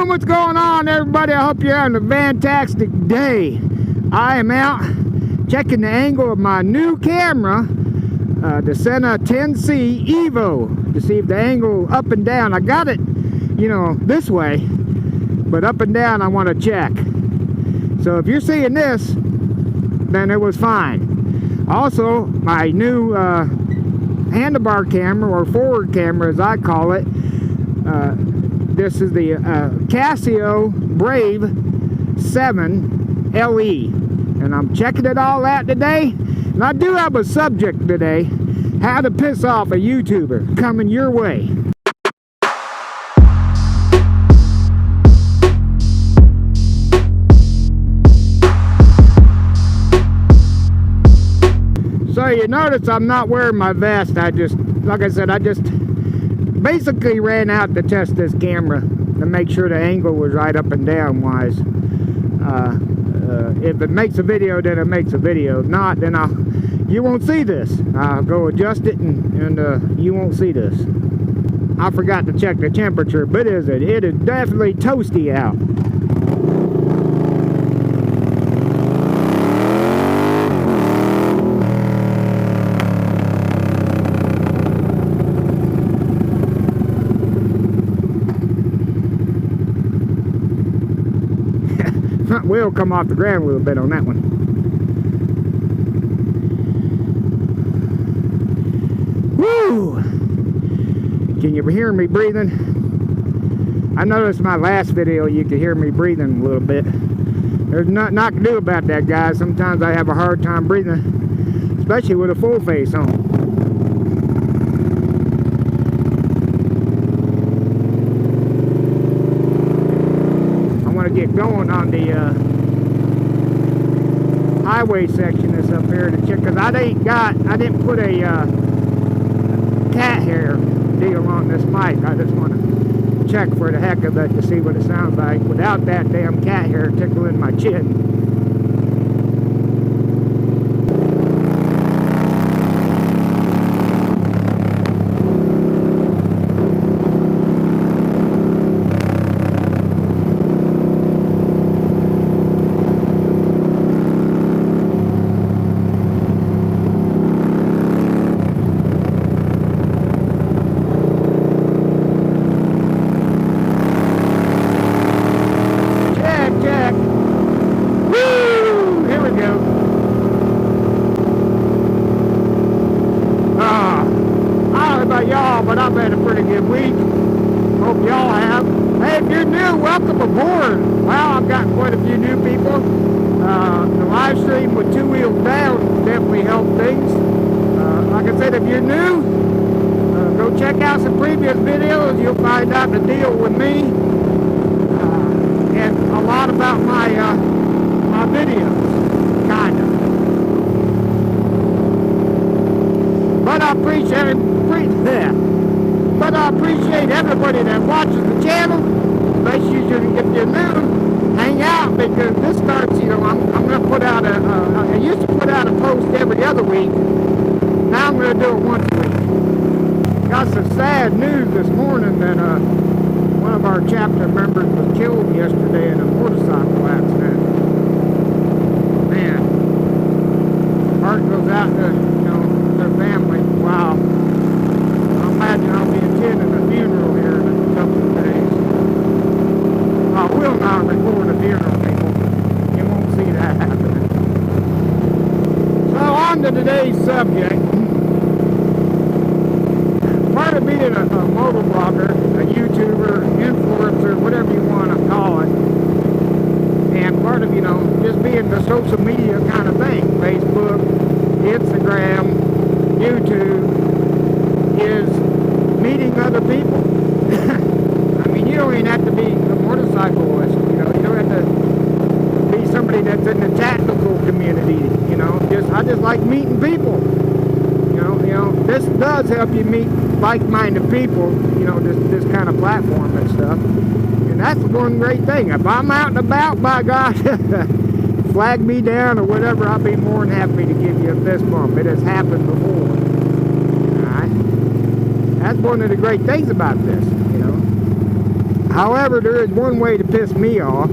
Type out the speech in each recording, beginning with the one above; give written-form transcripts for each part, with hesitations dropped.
What's going on, everybody? I hope you're having a fantastic day. I am out checking the angle of my new camera, the Sena 10C Evo, to see if the angle up and down. I got it, you know, this way, but up and down I want to check. So if you're seeing this, then it was fine. Also, my new handlebar camera, or forward camera as I call it, this is the Casio Brave 7 LE, and I'm checking it all out today. And I do have a subject today: how to piss off a YouTuber, coming your way. So you notice I'm not wearing my vest. I just, like I said, I just basically ran out to test this camera to make sure the angle was right up and down wise. If it makes a video, then it makes a video. If not, then you won't see this. I'll go adjust it and you won't see this. I forgot to check the temperature, but it is definitely toasty out. Front wheel come off the ground a little bit on that one. Woo! Can you hear me breathing? I noticed my last video you could hear me breathing a little bit. There's nothing I can do about that, guys. Sometimes I have a hard time breathing, especially with a full face on. Get going on the highway section that's up here to check, because I didn't put a cat hair deal on this mic. I just want to check for the heck of it to see what it sounds like without that damn cat hair tickling my chin. Y'all, but I've had a pretty good week. Hope y'all have. Hey, if you're new, welcome aboard. Wow, I've got quite a few new people. The live stream with 2 wheels down definitely helped things. Like I said, if you're new, go check out some previous videos. You'll find out the deal with me and a lot about my my videos, kind of. But I appreciate everybody that watches the channel, especially if you're new. Hang out, because this starts, you know, I'm going to put out I used to put out a post every other week. Now I'm going to do it once a week. Got some sad news this morning that one of our chapter members was killed yesterday in a motorcycle accident. Man, heart goes out to, you know, their family. Wow. I imagine I'll be attending a funeral here in a couple of days. I will not record a funeral, people. You won't see that happening. So on to today's subject. Part of being a motor blogger, a YouTuber, influencer, whatever you want to call it, and part of, you know, just being the social media kind of thing, Facebook, Instagram, YouTube, is meeting other people. I mean, you don't even have to be a motorcyclist, you know, you don't have to be somebody that's in the tactical community, you know. I just like meeting people. You know, this does help you meet like-minded people, you know, this kind of platform and stuff. And that's one great thing. If I'm out and about, by God, flag me down or whatever, I'll be more than happy to give you a fist bump. It has happened before. Alright? That's one of the great things about this, you know. However, there is one way to piss me off,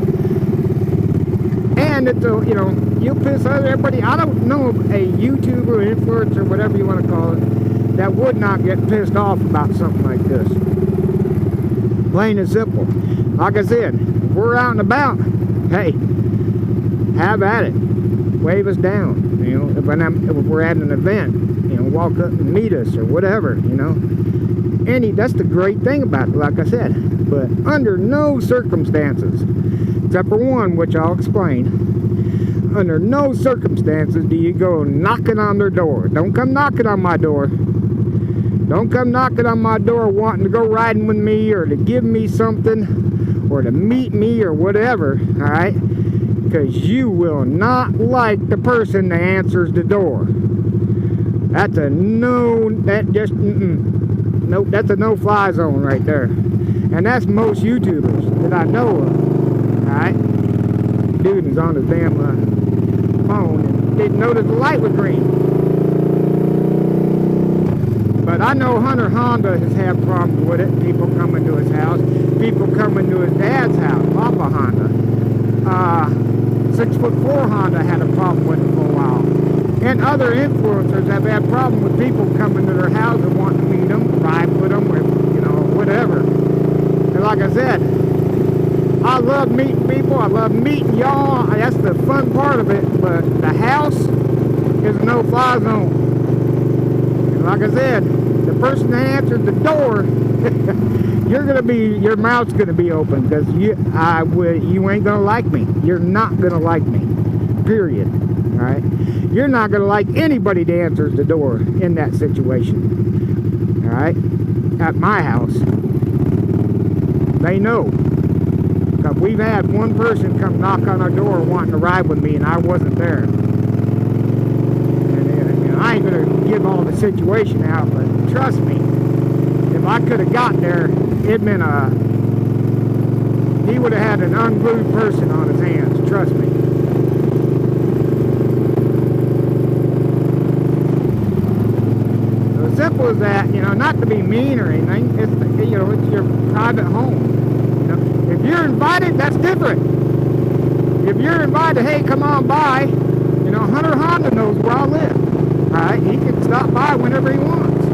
and it's a, you know, you'll piss everybody. I don't know a YouTuber, influencer, whatever you want to call it, that would not get pissed off about something like this. Plain and simple. Like I said, if we're out and about, hey, have at it. Wave us down. You know, if we're at an event, you know, walk up and meet us or whatever. You know, that's the great thing about it. Like I said, but under no circumstances, except for one, which I'll explain. Under no circumstances do you go knocking on their door. Don't come knocking on my door. Don't come knocking on my door wanting to go riding with me or to give me something or to meet me or whatever, alright? Because you will not like the person that answers the door. That's a no, nope, that's a no-fly zone right there. And that's most YouTubers that I know of, alright? Dude is on his damn phone and didn't notice the light was green. But I know Hunter Honda has had problems with it. People coming to his house. People coming to his dad's house, Papa Honda. 6'4" Honda had a problem with it for a while. And other influencers have had problems with people coming to their house and wanting to meet them, ride with them, or, you know, whatever. And like I said, I love meeting people. I love meeting y'all. That's the fun part of it. But the house is a no-fly zone. Like I said, the person that answered the door, your mouth's gonna be open because you ain't gonna like me. You're not gonna like me. Period. All right. You're not gonna like anybody that answers the door in that situation. All right. At my house, they know. Because we've had one person come knock on our door wanting to ride with me, and I wasn't there. I ain't gonna give all the situation out, but trust me, if I could have got there, it'd been he would have had an unglued person on his hands, trust me. So as simple as that, you know, not to be mean or anything, it's, you know, it's your private home. You know, if you're invited, that's different. If you're invited, hey, come on by, you know, Hunter Honda knows where I live. Alright, he can stop by whenever he wants.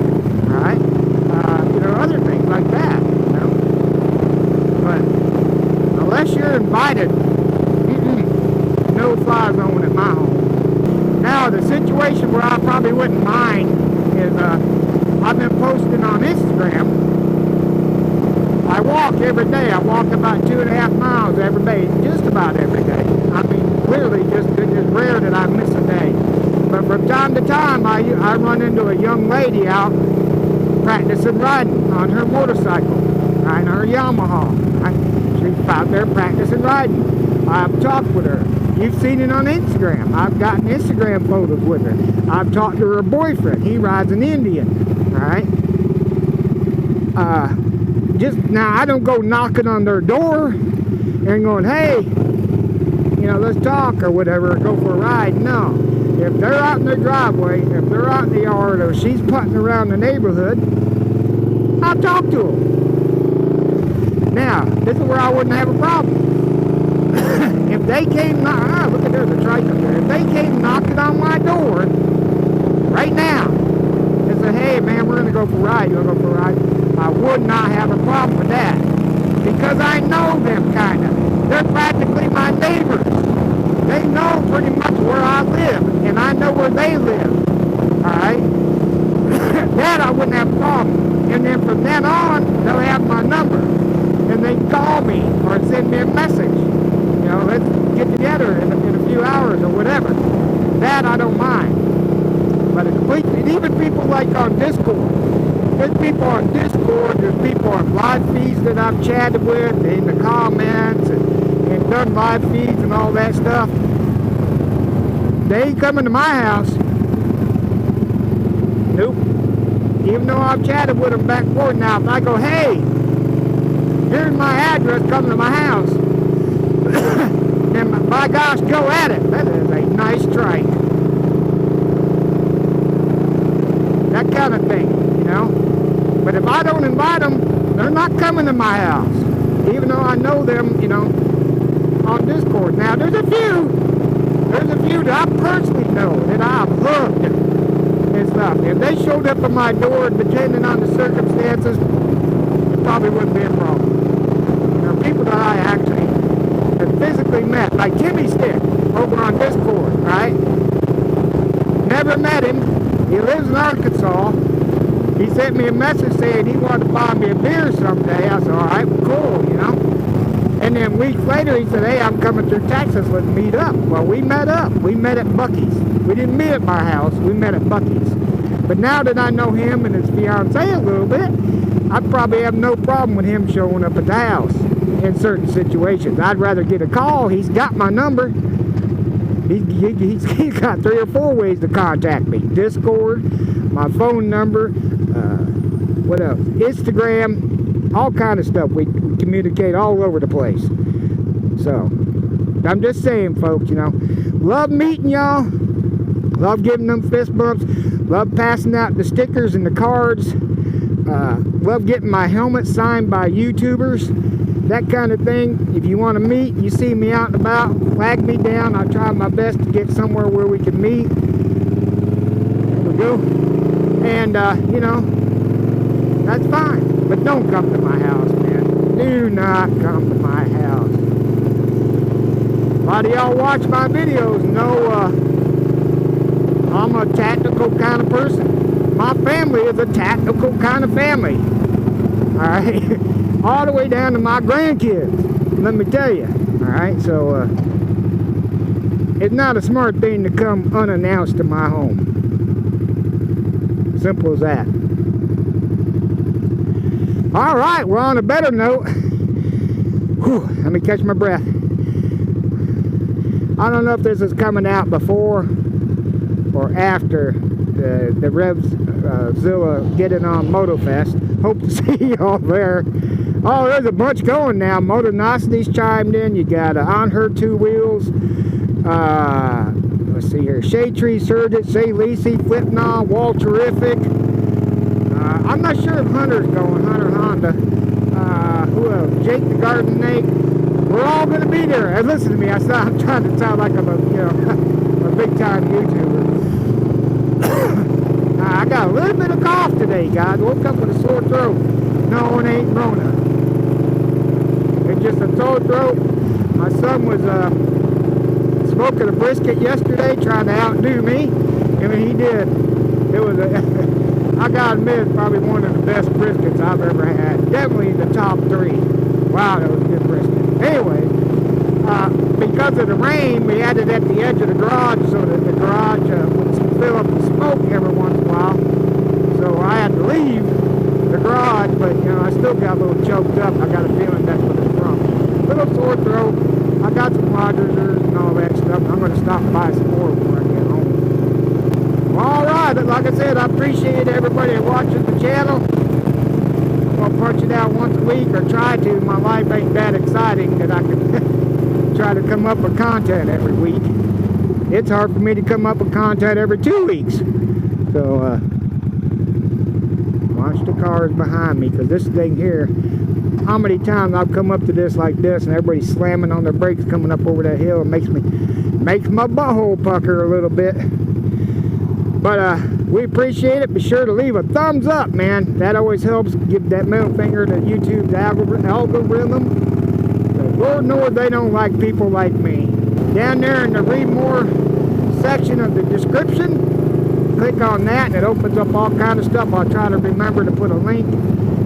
Alright? You know, other things like that. You know? But unless you're invited, no fly zone at my home. Now, the situation where I probably wouldn't mind is I've been posting on Instagram. I walk every day. I walk about 2.5 miles every day, just about every day. I mean, clearly, it's rare that I miss a day. But from time to time, I run into a young lady out practicing riding on her motorcycle, on her Yamaha. She's out there practicing riding. I've talked with her. You've seen it on Instagram. I've gotten Instagram photos with her. I've talked to her boyfriend. He rides an Indian. All right. Just now, I don't go knocking on their door and going, hey, you know, let's talk or whatever, or go for a ride. No. If they're out in their driveway, if they're out in the yard, or she's putting around the neighborhood, I'll talk to them. Now, this is where I wouldn't have a problem. If they came, look at there's a trike up there. If they came knocking on my door right now and said, hey man, we're gonna go for a ride, you wanna go for a ride? I would not have a problem with that. Because I know them kinda. They're practically my neighbors. They know pretty much where I live, and I know where they live. Alright? That I wouldn't have a problem. And then from then on, they'll have my number. And they can call me or send me a message. You know, let's get together in a few hours or whatever. That I don't mind. But even people like on Discord. There's people on Discord, there's people on live feeds that I've chatted with in the comments and done live feeds and all that stuff. They ain't coming to my house. Nope. Even though I've chatted with them back and forth. Now, if I go, hey, here's my address, come to my house, then by gosh, go at it. That is a nice trike. That kind of thing, you know. But if I don't invite them, they're not coming to my house. even though I know them, you know, on Discord. Now, there's a few that I personally know that I've hugged and stuff. If they showed up at my door, depending on the circumstances, it probably wouldn't be a problem. You know, people that I actually have physically met, like Timmy Stick over on Discord, right? Never met him. He lives in Arkansas. He sent me a message saying he wanted to buy me a beer someday. I said, all right, cool, you know. And then weeks later, he said, hey, I'm coming through Texas. Let's meet up. Well, we met up. We met at Buc-ee's. We didn't meet at my house. We met at Buc-ee's. But now that I know him and his fiancée a little bit, I probably have no problem with him showing up at the house in certain situations. I'd rather get a call. He's got my number. He's got 3 or 4 ways to contact me. Discord, my phone number, what else? Instagram, all kind of stuff. We communicate all over the place. So, I'm just saying, folks, you know, love meeting y'all. Love giving them fist bumps. Love passing out the stickers and the cards. Love getting my helmet signed by YouTubers. That kind of thing. If you want to meet, you see me out and about, flag me down. I'll try my best to get somewhere where we can meet. There we go. And, you know, that's fine. But don't come to my house, man. Do not come to my house. A lot of y'all watch my videos know I'm a tactical kind of person. My family is a tactical kind of family. Alright? All the way down to my grandkids. Let me tell you. Alright? So, it's not a smart thing to come unannounced to my home. Simple as that. Alright, we're on a better note. Whew, let me catch my breath. I don't know if this is coming out before or after the Revzilla getting on MotoFest. Hope to see y'all there. Oh, there's a bunch going now. Motonocity's chimed in. You got On Her Two Wheels. Let's see here. Shade Tree Surgeon, Say Lacey, Flipknot, Wall Terrific. I'm not sure if Hunter's going, Hunter Honda. Who else? Jake the Garden Snake. We're all going to be there. And listen to me, I'm trying to sound like I'm a, you know, a big time YouTuber. I got a little bit of cough today, guys. Woke up with a sore throat. No, it ain't Rona. It's just a sore throat. My son was smoking a brisket yesterday, trying to outdo me. I mean, he did. It was I gotta admit, it's probably one of the best briskets I've ever had. Definitely the top 3. Wow, that was a good brisket. Anyway, because of the rain, we had it at the edge of the garage so that the garage would fill up with smoke every once in a while. So I had to leave the garage, but you know, I still got a little choked up. I got a feeling that's what it's from. Little sore throat. I got some Rogers and all that stuff. I'm going to stop by some more when I get home. Well, all right, like I said, I appreciate everybody that watches the channel. I'll punch it out once a week, or try to. My life ain't that exciting that I can try to come up with content every week. It's hard for me to come up with content every 2 weeks. So, watch the cars behind me, because this thing here, how many times I've come up to this like this and everybody's slamming on their brakes coming up over that hill. It makes my butthole pucker a little bit. But we appreciate it. Be sure to leave a thumbs up, man. That always helps. Give that middle finger to YouTube's algorithm. But Lord knows they don't like people like me. Down there in the read more section of the description, click on that and it opens up all kind of stuff. I'll try to remember to put a link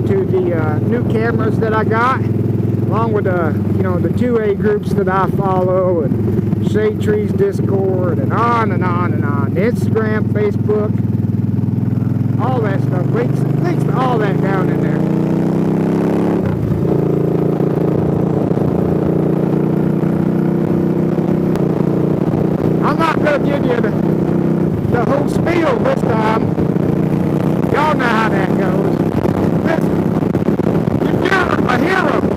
to the new cameras that I got, along with you know, the 2A groups that I follow, and Shade Trees Discord, and on and on and on. Instagram, Facebook, all that stuff. Links to all that down in there. I'm not going to give you the whole spiel this time. Y'all know how that goes. Listen, you're a hero.